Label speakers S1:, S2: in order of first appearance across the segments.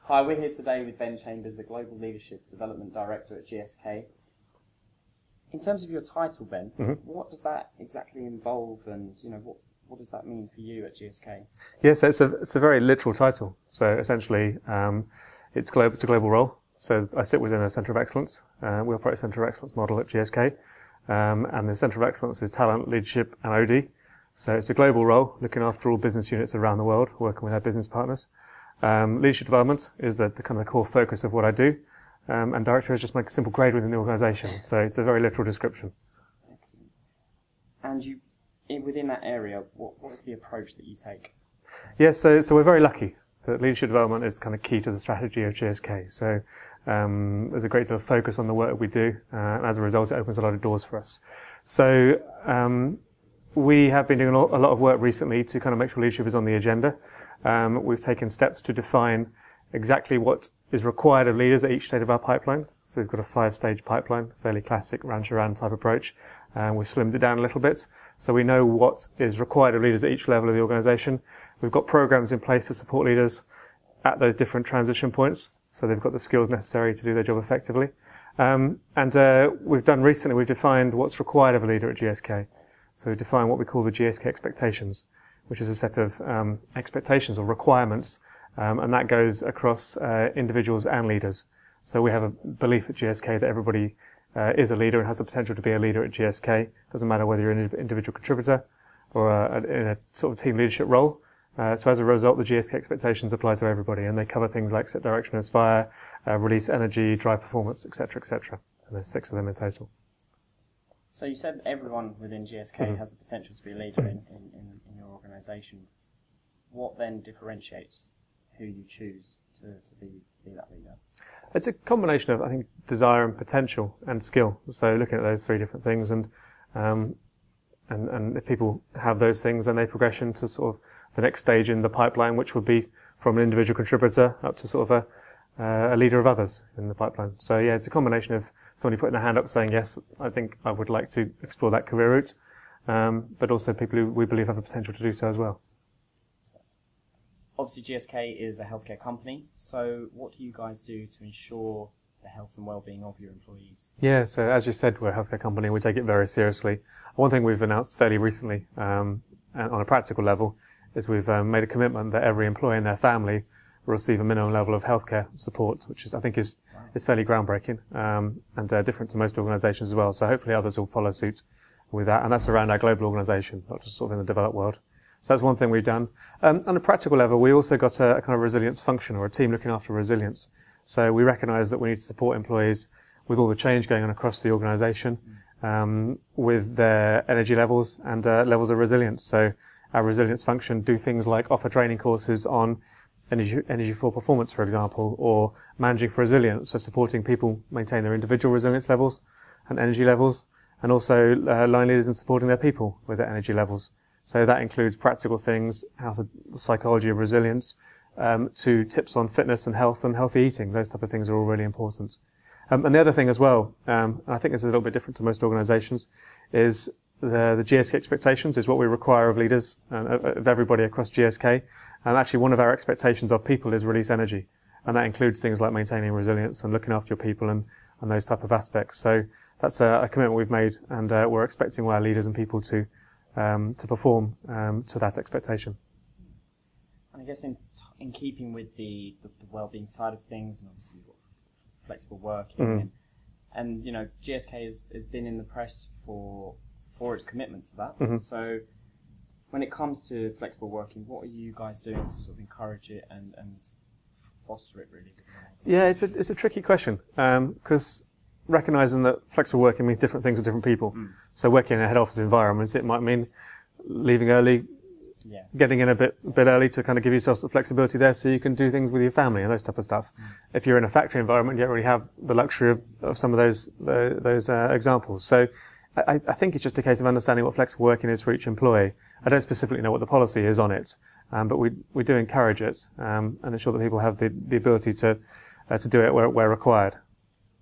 S1: Hi, we're here today with Ben Chambers, the Global Leadership Development Director at GSK. In terms of your title, Ben, what does that exactly involve, and what does that mean for you at GSK?
S2: Yes, yeah, so it's a very literal title. So essentially, it's a global role. So I sit within a Centre of Excellence. We operate a Centre of Excellence model at GSK, and the Centre of Excellence is talent, leadership, and OD. So it's a global role, looking after all business units around the world, working with our business partners. Leadership development is the kind of the core focus of what I do, and director is just like a simple grade within the organisation. So it's a very literal description.
S1: Excellent. And within that area, what is the approach that you take?
S2: Yes, so we're very lucky that leadership development is kind of key to the strategy of GSK. So there's a great deal of focus on the work we do, and as a result, it opens a lot of doors for us. So we have been doing a lot of work recently to kind of make sure leadership is on the agenda. We've taken steps to define exactly what is required of leaders at each stage of our pipeline. So we've got a 5-stage pipeline, fairly classic ranch-around type approach. We've slimmed it down a little bit, so we know what is required of leaders at each level of the organisation. We've got programs in place to support leaders at those different transition points, so they've got the skills necessary to do their job effectively. We've defined what's required of a leader at GSK. So we've defined what we call the GSK expectations, which is a set of expectations or requirements, and that goes across individuals and leaders. So we have a belief at GSK that everybody is a leader and has the potential to be a leader at GSK. Doesn't matter whether you're an individual contributor or in a sort of team leadership role. So as a result, the GSK expectations apply to everybody, and they cover things like set direction, inspire, release energy, drive performance, etc., etc. And there's 6 of them in total.
S1: So you said everyone within GSK has the potential to be a leader in your organisation. What then differentiates who you choose to be that leader?
S2: It's a combination of, I think, desire and potential and skill. So looking at those 3 different things, and if people have those things, then they progress into sort of the next stage in the pipeline, which would be from an individual contributor up to sort of a leader of others in the pipeline. So yeah, it's a combination of somebody putting their hand up saying, yes, I think I would like to explore that career route, but also people who we believe have the potential to do so as well.
S1: Obviously, GSK is a healthcare company, so what do you guys do to ensure the health and well-being of your employees?
S2: Yeah, so as you said, we're a healthcare company, we take it very seriously. One thing we've announced fairly recently, and on a practical level, is we've made a commitment that every employee and their family will receive a minimum level of healthcare support, which is, I think, is fairly groundbreaking, and different to most organisations as well. So hopefully others will follow suit with that, and that's around our global organisation, not just sort of in the developed world. So that's one thing we've done. On a practical level, we also got a kind of resilience function, or a team looking after resilience. So we recognise that we need to support employees with all the change going on across the organisation, with their energy levels and levels of resilience. So our resilience function do things like offer training courses on energy for performance, for example, or managing for resilience, so supporting people maintain their individual resilience levels and energy levels, and also line leaders in supporting their people with their energy levels. So that includes practical things, the psychology of resilience, to tips on fitness and health and healthy eating. Those type of things are all really important. And the other thing as well, and I think this is a little bit different to most organisations, is the GSK expectations is what we require of leaders, of everybody across GSK. And actually one of our expectations of people is release energy. And that includes things like maintaining resilience and looking after your people and those type of aspects. So that's a commitment we've made, and we're expecting all our leaders and people to perform to that expectation.
S1: And I guess in keeping with the well-being side of things, and obviously flexible working, and GSK has been in the press for its commitment to that. So when it comes to flexible working, what are you guys doing to sort of encourage it and foster it, really?
S2: Yeah, it's a tricky question, because recognising that flexible working means different things to different people. So working in a head office environment, it might mean leaving early, getting in a bit early to kind of give yourself some flexibility there so you can do things with your family and those type of stuff. If you're in a factory environment, you don't really have the luxury of some of those examples. So I think it's just a case of understanding what flexible working is for each employee. I don't specifically know what the policy is on it, but we do encourage it, and ensure that people have the ability to do it where required.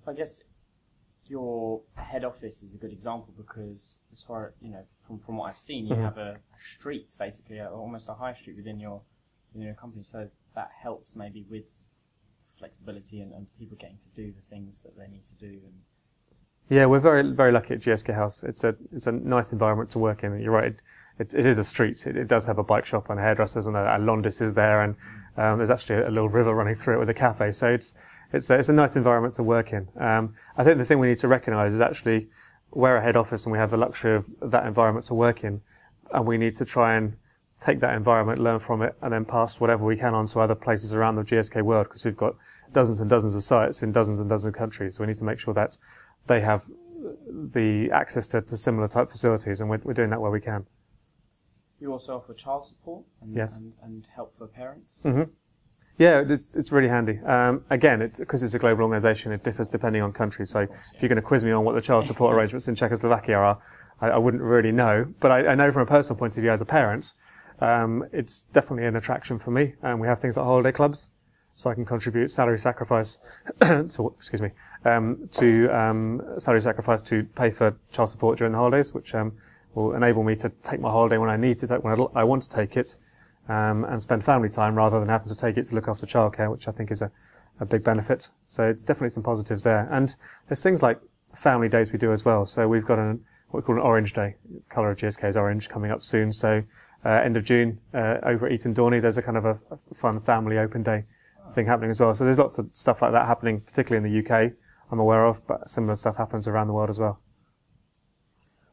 S1: I guess your head office is a good example, because as far from what I've seen, you have a street, basically almost a high street within your company, so that helps maybe with flexibility and people getting to do the things that they need to do. And
S2: yeah, we're very, very lucky at GSK House. It's a nice environment to work in. You're right. It is a street. It does have a bike shop and hairdressers, and a Londis is there, and there's actually a little river running through it with a cafe. So it's a nice environment to work in. I think the thing we need to recognise is actually we're a head office and we have the luxury of that environment to work in, and we need to try and take that environment, learn from it, and then pass whatever we can on to other places around the GSK world, because we've got dozens and dozens of sites in dozens and dozens of countries. So we need to make sure that they have the access to similar type facilities, and we're doing that where we can.
S1: You also offer child support and,
S2: yes.
S1: and help for parents?
S2: Mm-hmm. Yeah, it's really handy. Again, because it's a global organisation, it differs depending on country. So if you're going to quiz me on what the child support arrangements in Czechoslovakia are, I wouldn't really know. But I know from a personal point of view as a parent, it's definitely an attraction for me. We have things like holiday clubs, so I can contribute salary sacrifice to salary sacrifice to pay for child support during the holidays, which will enable me to take my holiday when I need to, when I want to take it, and spend family time rather than having to take it to look after childcare, which I think is a big benefit. So it's definitely some positives there. And there's things like family days we do as well. So we've got what we call an Orange Day. The colour of GSK is orange, coming up soon. So end of June, over at Eton Dorney, there's a kind of a fun family open day thing happening as well. So there's lots of stuff like that happening, particularly in the UK, I'm aware of, but similar stuff happens around the world as well.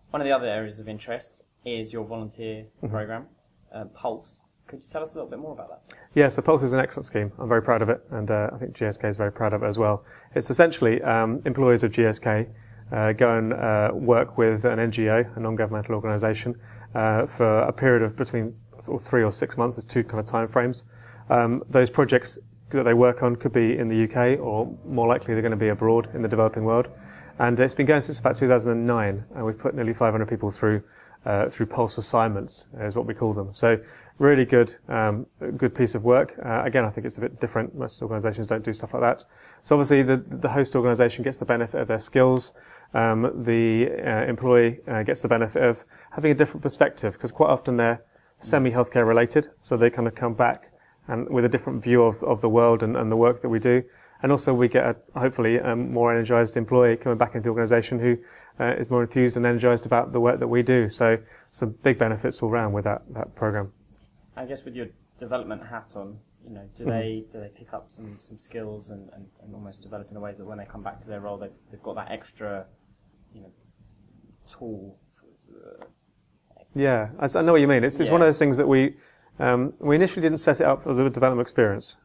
S1: One of the other areas of interest is your volunteer program, Pulse. Could you tell us a little bit more about that?
S2: Yeah, so Pulse is an excellent scheme. I'm very proud of it, and I think GSK is very proud of it as well. It's essentially employees of GSK go and work with an NGO, a non-governmental organisation, for a period of between 3 or 6 months. There's two kind of time frames. Those projects that they work on could be in the UK, or more likely they're going to be abroad in the developing world. And it's been going since about 2009, and we've put nearly 500 people through Pulse assignments, is what we call them. So really good piece of work. Again, I think it's a bit different. Most organisations don't do stuff like that. So obviously the host organisation gets the benefit of their skills. The employee gets the benefit of having a different perspective, because quite often they're semi-healthcare related, so they kind of come back and with a different view of the world and the work that we do. And also we get, hopefully, a more energised employee coming back into the organisation who is more enthused and energised about the work that we do. So some big benefits all round with that programme.
S1: I guess with your development hat on, do they pick up some skills and almost develop in a way that when they come back to their role, they've got that extra, tool?
S2: Yeah, I know what you mean. It's one of those things that we initially didn't set it up as a development experience.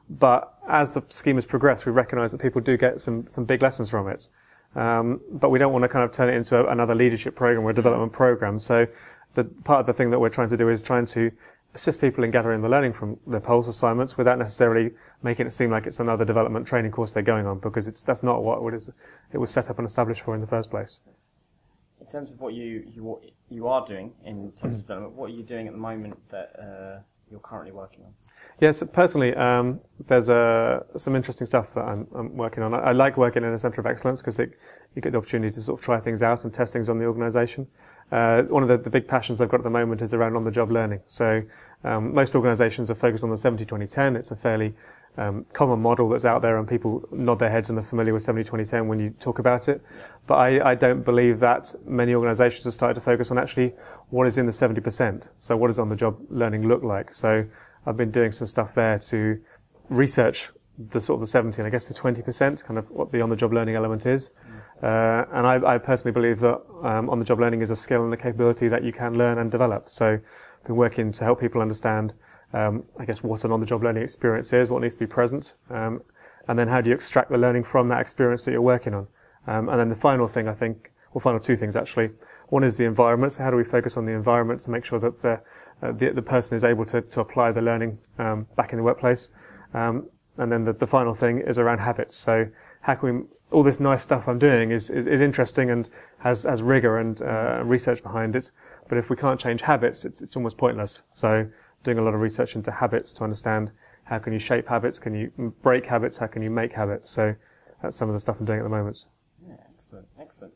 S2: But as the scheme has progressed, we recognise that people do get some big lessons from it. But we don't want to kind of turn it into another leadership program or a development program. So the part of the thing that we're trying to do is trying to assist people in gathering the learning from the Pulse assignments without necessarily making it seem like it's another development training course they're going on, because that's not what it was set up and established for in the first place.
S1: In terms of what you are doing in terms of development, what are you doing at the moment that you're currently working on?
S2: Yeah, so personally, there's some interesting stuff that I'm working on. I like working in a centre of excellence because you get the opportunity to sort of try things out and test things on the organisation. One of the big passions I've got at the moment is around on-the-job learning. So most organisations are focused on the 70-20-10. It's a fairly common model that's out there, and people nod their heads and are familiar with 70-20-10 when you talk about it. But I don't believe that many organisations have started to focus on actually what is in the 70%. So what does on-the-job learning look like? So I've been doing some stuff there to research the sort of the 70 and I guess the 20%, kind of what the on-the-job learning element is. And I personally believe that on-the-job learning is a skill and a capability that you can learn and develop. So I've been working to help people understand, I guess, what an on-the-job learning experience is, what needs to be present, and then how do you extract the learning from that experience that you're working on. And then the final thing, I think, well, final two things actually. One is the environment. So how do we focus on the environment to make sure that the person is able to apply the learning back in the workplace. And then the final thing is around habits. So how can we, all this nice stuff I'm doing is interesting and has rigour and research behind it. But if we can't change habits, it's almost pointless. So doing a lot of research into habits to understand how can you shape habits, can you break habits, how can you make habits. So that's some of the stuff I'm doing at the moment.
S1: Yeah, excellent.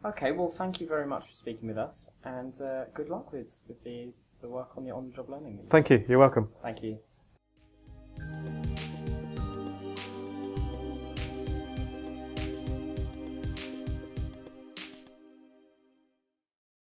S1: Okay, well, thank you very much for speaking with us, and good luck with the work on the on-the-job learning.
S2: Thank you. You're welcome.
S1: Thank you.